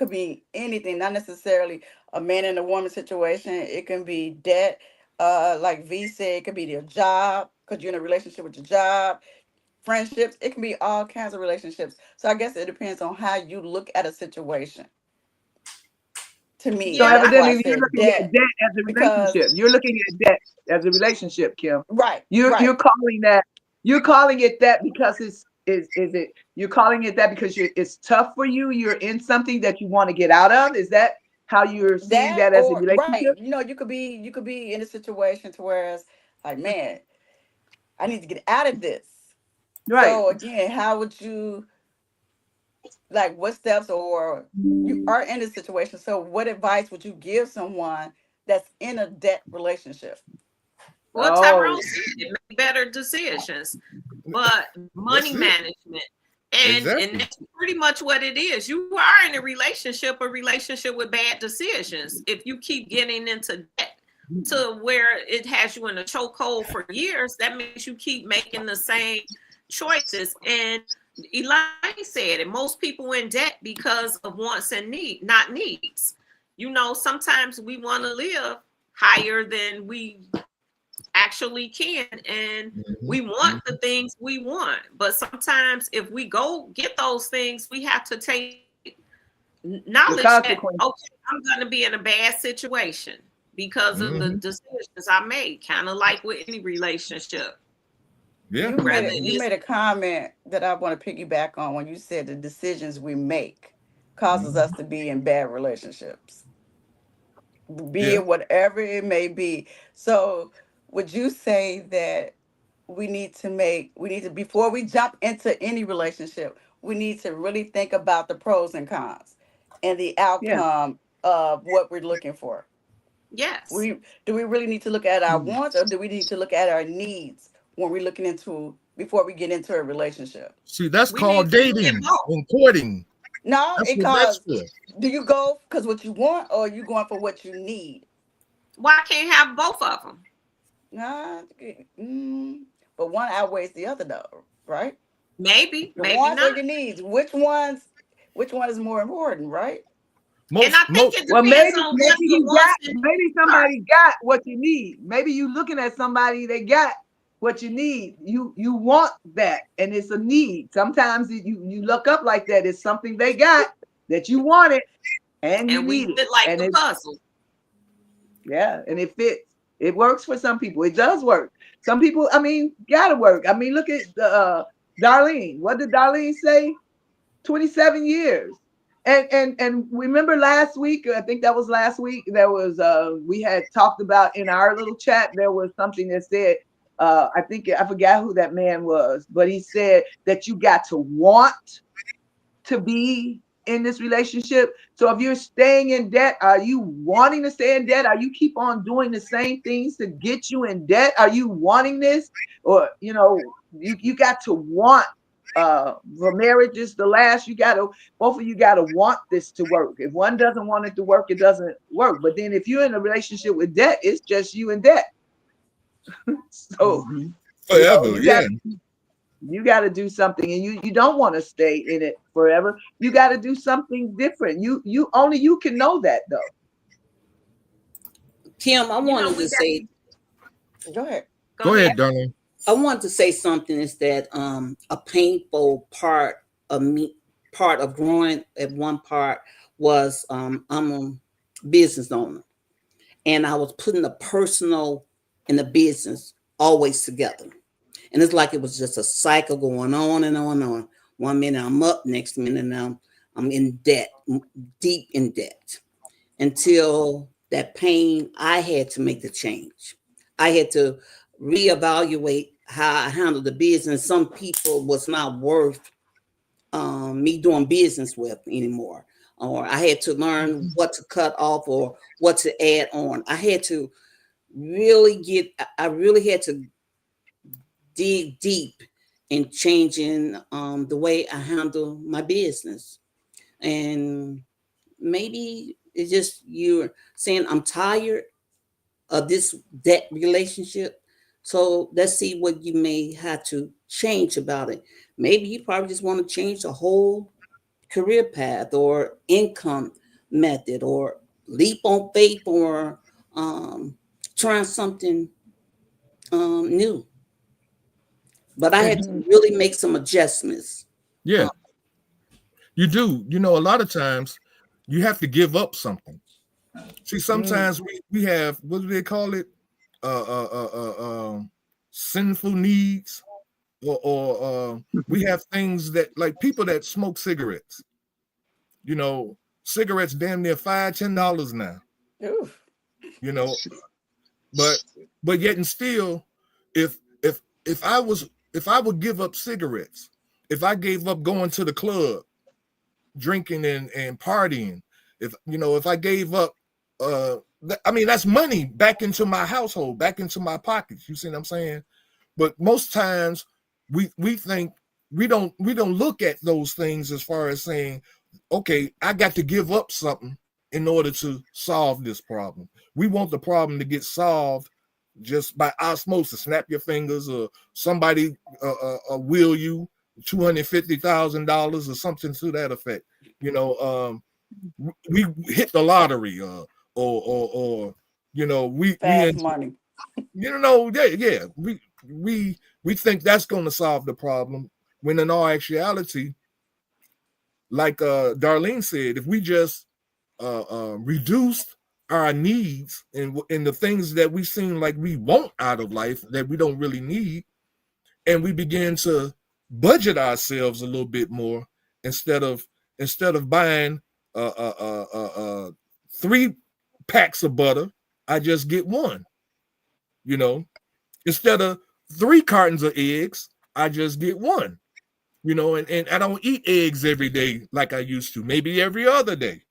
be anything, not necessarily a man and a woman situation. It can be debt, like V said, it could be your job, because you're in a relationship with your job, friendships, it can be all kinds of relationships. So I guess it depends on how you look at a situation. To me, So Yeah, that's why I evidently you're said looking at debt, debt as a because relationship. You're looking at debt as a relationship, Kim. right, You're right. you're calling it that because you're calling it that because it's tough for you. You're in something that you want to get out of. Is that how you're seeing That, that as a or right, relationship? you could be in a situation to whereas like, man, I need to get out of this. Right. So again, how would you, like, what steps, or you are in a situation, so what advice would you give someone that's in a debt relationship? Well, Oh, Tyrone said it, make better decisions, but That's money it. management. And Exactly. that's pretty much what it is. You are in a relationship with bad decisions. If you keep getting into debt to where it has you in a chokehold for years, that means you keep making the same choices. And Elaine said it, most people in debt because of wants and not needs. You know, sometimes we want to live higher than we actually can, and we want the things we want, but sometimes if we go get those things, we have to take the knowledge that, consequence. okay, I'm going to be in a bad situation because of the Mhm. decisions I made, kind of like with any relationship. Yeah. Rather You it's made a comment that I want to piggyback on when you said the decisions we make causes us to be in bad relationships, be Yeah. it whatever it may be. So would you say that we need to, before we jump into any relationship, we need to really think about the pros and cons and the Yeah. outcome of what we're looking for? yes, We Do we really need to look at our wants, or do we need to look at our needs when we're looking into, before we get into a relationship? See, that's we need called to look at dating both. and courting. No, That's it what that's cause, for. do you go because what you want, or are you going for what you need? Why can't have both of them? Nah, but one outweighs the other though, right? Your Maybe wants or not. your needs. Which one is more important, right? And I think Most it Well, depends on what the wants and needs maybe are. somebody got what you need. Maybe you looking at somebody that got what you need. You want that, and it's a need. Sometimes you look up like that. It's something they got that you want it and you And we need it, fit like and the it puzzle. yeah, and it fits. It works for some people. It does work. Some people, I mean, gotta work. I mean, look at the Darlene. What did Darlene say? 27 years. And remember last week, I think that was last week, there was we had talked about in our little chat, there was something that said, I think I forgot who that man was, but he said that you got to want to be in this relationship. So if you're staying in debt, are you wanting to stay in debt? Are you keep on doing the same things to get you in debt? Are you wanting this? Or you got to want for marriage is the last. You gotta both of you gotta want this to work. If one doesn't want it to work, it doesn't work. But then if you're in a relationship with debt, it's just you in debt. So forever. you got Yeah. to do something, and you don't want to stay in it forever. You got to do something different. You only you can know that though. Kim, I You know, wanted we to got say, Go ahead. go Go ahead. ahead, darling. I wanted to say something is that a painful part of me, part of growing at one part was I'm a business owner, and I was putting the personal and the business always together. And it's like it was just a cycle going on and on and on. One minute I'm up, next minute I'm in debt, deep in debt, until that pain, I had to make the change. I had to reevaluate how I handled the business. Some people was not worth me doing business with anymore. Or I had to learn what to cut off or what to add on. I really had to dig deep in changing the way I handle my business. And maybe it's just you're saying I'm tired of this debt relationship. So let's see what you may have to change about it. Maybe you probably just want to change the whole career path or income method or leap on faith or trying something new. But I had to really make some adjustments. Yeah, you do. You know, a lot of times you have to give up something. See, sometimes we have, what do they call it? Sinful needs, or we have things that, like people that smoke cigarettes. You know, cigarettes damn near $5-10 now. Oof. You know, but yet and still, if I would give up cigarettes, if I gave up going to the club, drinking and partying, if I gave up, I mean, that's money back into my household, back into my pockets. You see what I'm saying? But most times we think we don't look at those things as far as saying, okay, I got to give up something in order to solve this problem. We want the problem to get solved just by osmosis. Snap your fingers, or somebody will you $250,000 or something to that effect. We hit the lottery, or Fast money. yeah, we think that's going to solve the problem, when in all actuality, like Darlene said, if we just reduced our needs and the things that we seem like we want out of life that we don't really need, and we begin to budget ourselves a little bit more, instead of buying 3 packs of butter, I just get one. Instead of 3 cartons of eggs, I just get one. And I don't eat eggs every day like I used to, maybe every other day.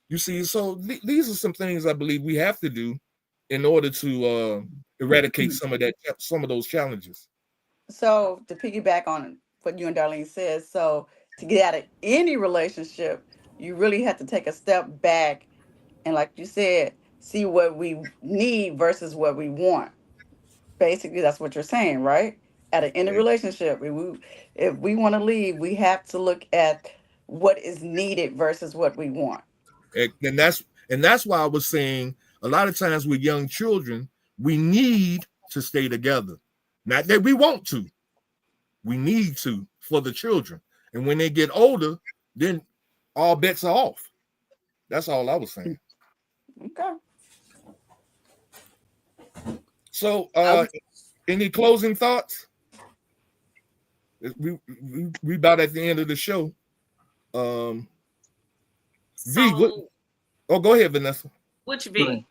You see, so these are some things I believe we have to do in order to eradicate some of those challenges. So to piggyback on what you and Darlene said, so to get out of any relationship, you really have to take a step back and, like you said, see what we need versus what we want. Basically, that's what you're saying, right? Out of any relationship, if we want to leave, we have to look at what is needed versus what we want. And that's why I was saying, a lot of times with young children, we need to stay together. Not that we want to. We need to, for the children. And when they get older, then all bets are off. That's all I was saying. Okay. So any closing thoughts? We about at the end of the show. Go ahead, Vanessa. Which V?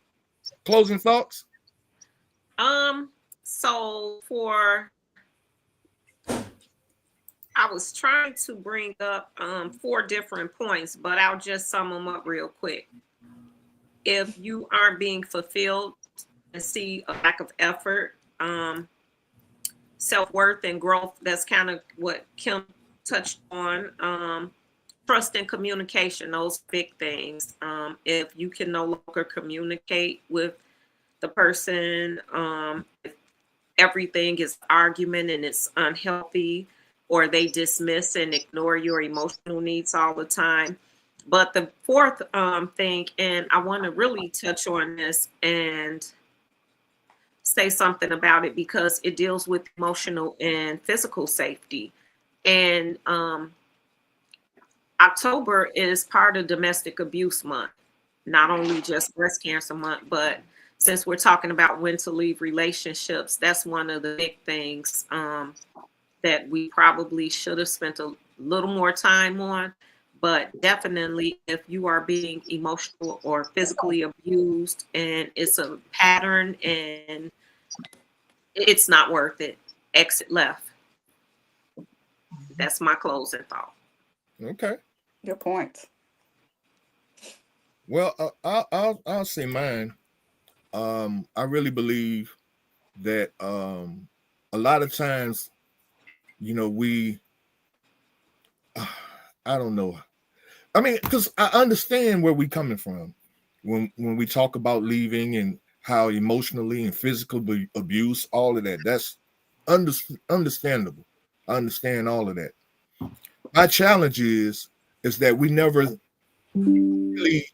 Closing thoughts? So I was trying to bring up 4 different points, but I'll just sum them up real quick. If you aren't being fulfilled and see a lack of effort, self-worth and growth, that's kind of what Kim touched on. Trust and communication, those big things. If you can no longer communicate with the person, if everything is argument and it's unhealthy, or they dismiss and ignore your emotional needs all the time. But the 4th thing, and I want to really touch on this and say something about it, because it deals with emotional and physical safety. And October is part of Domestic Abuse Month, not only just Breast Cancer Month, but since we're talking about when to leave relationships, that's one of the big things that we probably should have spent a little more time on. But definitely, if you are being emotional or physically abused and it's a pattern and it's not worth it, exit left. That's my closing thought. Okay. Good point. Well, I'll say mine. I really believe that a lot of times, we, I don't know. I mean, because I understand where we're coming from when we talk about leaving and how emotionally and physical abuse, all of that. That's understandable. I understand all of that. My challenge is that we never really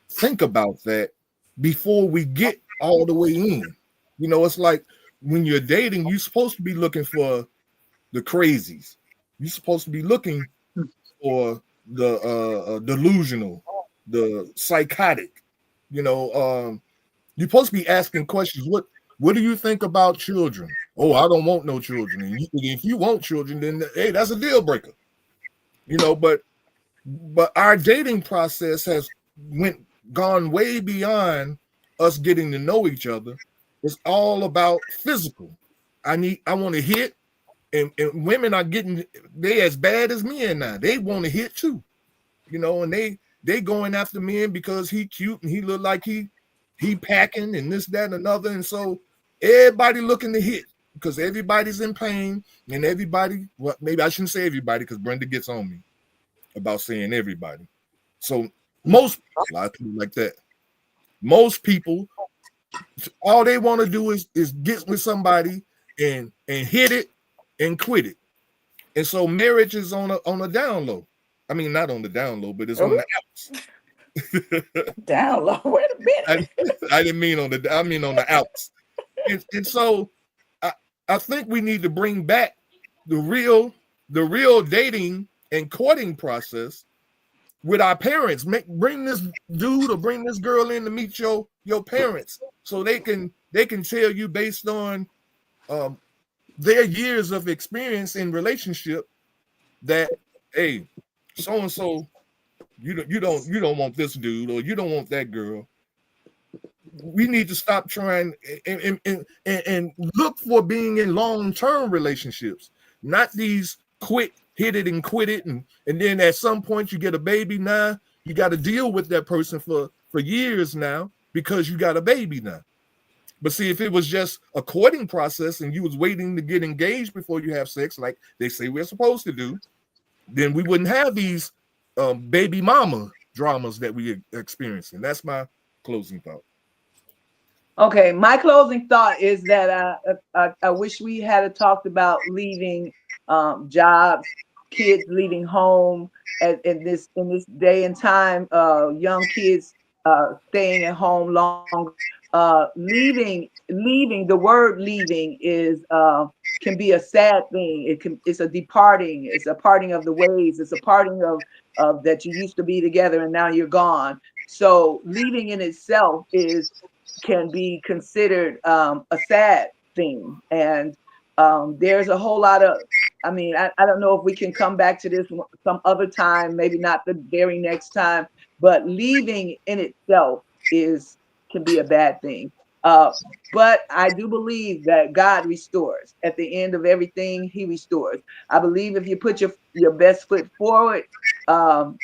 think about that before we get all the way in. It's like when you're dating, you're supposed to be looking for the crazies. You're supposed to be looking for the delusional, the psychotic. You're supposed to be asking questions. What do you think about children? Oh, I don't want no children. And if you want children, then hey, that's a deal breaker. But our dating process has gone way beyond us getting to know each other. It's all about physical. I want to hit, and women are they as bad as men now. They want to hit too, and they going after men because he cute and he look like he packing and this, that, and another. And so everybody looking to hit because everybody's in pain and everybody, well, maybe I shouldn't say everybody because Brenda gets on me about saying everybody. So most people, a lot of people like that. Most people, all they want to do is get with somebody and hit it and quit it. And so marriage is on a down low. I mean, not on the down low, but it's on the outs. Down low. Wait a minute. I didn't mean on the outs. And so I think we need to bring back the real dating and courting process with our parents. Bring this dude or bring this girl in to meet your parents so they can tell you based on their years of experience in relationship that, hey, so and so, you don't want this dude or you don't want that girl. We need to stop trying and look for being in long-term relationships, not these quick hit it and quit it, and then at some point you get a baby. Now you got to deal with that person for years now because you got a baby now. But see, if it was just a courting process and you was waiting to get engaged before you have sex, like they say we're supposed to do, then we wouldn't have these baby mama dramas that we experiencing. That's my closing thought. Okay, my closing thought is that I wish we had talked about leaving jobs, kids leaving home in this day and time, young kids staying at home long. Leaving. The word leaving is can be a sad thing. It's a departing. It's a parting of the ways. It's a parting of that you used to be together and now you're gone. So leaving in itself can be considered a sad thing. And there's a whole lot of, I mean, I don't know if we can come back to this some other time, maybe not the very next time, but leaving in itself can be a bad thing. But I do believe that God restores. At the end of everything, he restores. I believe if you put your best foot forward, and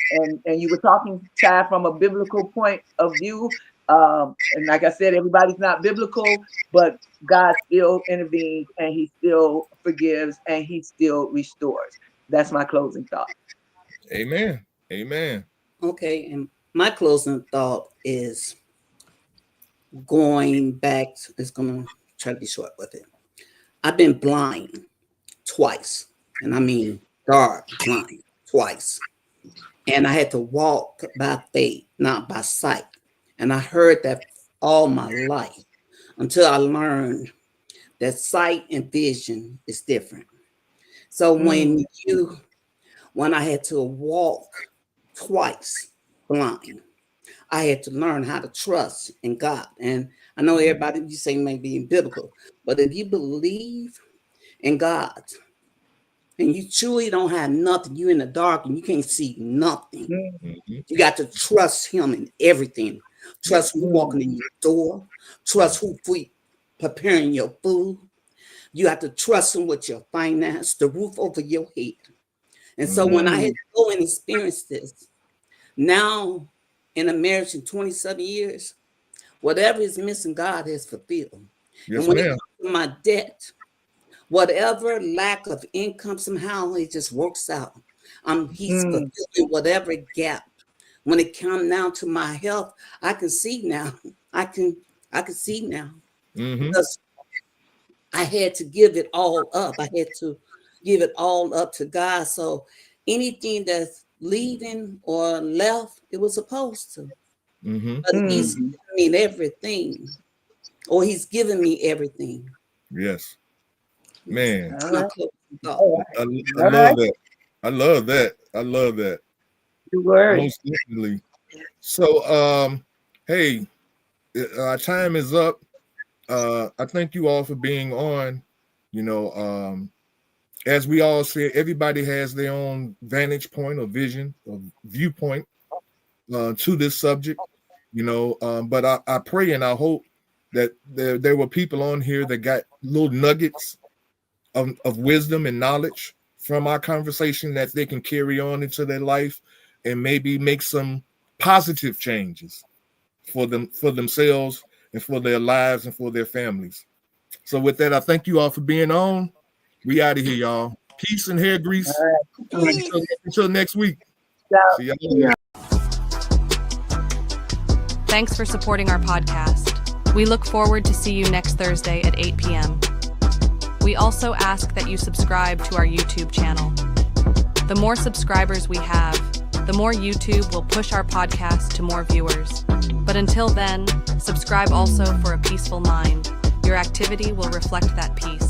you were talking, Ty, from a biblical point of view, and like I said, everybody's not biblical, but God still intervenes and he still forgives and he still restores. That's my closing thought. Amen. Amen. Okay, and my closing thought is going back. It's going to try to be short with it. I've been blind twice, and I mean dark blind twice. And I had to walk by faith, not by sight. And I heard that all my life until I learned that sight and vision is different. So when I had to walk twice blind, I had to learn how to trust in God. And I know everybody, you say may be biblical, but if you believe in God and you truly don't have nothing, you're in the dark and you can't see nothing. Mm-hmm. You got to trust him in everything. Trust who walking in your door. Trust who preparing your food. You have to trust him with your finance, the roof over your head. And so when I had to go and experience this, now in a marriage in 27 years, whatever is missing, God has fulfilled. Yes, and when ma'am. it comes to my debt, whatever lack of income, somehow it just works out. He's fulfilling whatever gap. When it comes down to my health, I can see now. I can see now. Because I had to give it all up. I had to give it all up to God. So anything that's leaving or left, it was supposed to. But he's giving me everything. Or he's giving me everything. Yes. Man. All right. I love that. I love that. I love that. Good word. Most definitely. So hey, our time is up. I thank you all for being on. You know, as we all said, everybody has their own vantage point or vision or viewpoint to this subject. You know, but I pray and I hope that there were people on here that got little nuggets of wisdom and knowledge from our conversation that they can carry on into their life and maybe make some positive changes for themselves and for their lives and for their families. So with that, I thank you all for being on. We out of here, y'all. Peace and hair grease. Until next week. See y'all later. Thanks for supporting our podcast. We look forward to see you next Thursday at 8 p.m. We also ask that you subscribe to our YouTube channel. The more subscribers we have, the more YouTube will push our podcast to more viewers. But until then, subscribe also for a peaceful mind. Your activity will reflect that peace.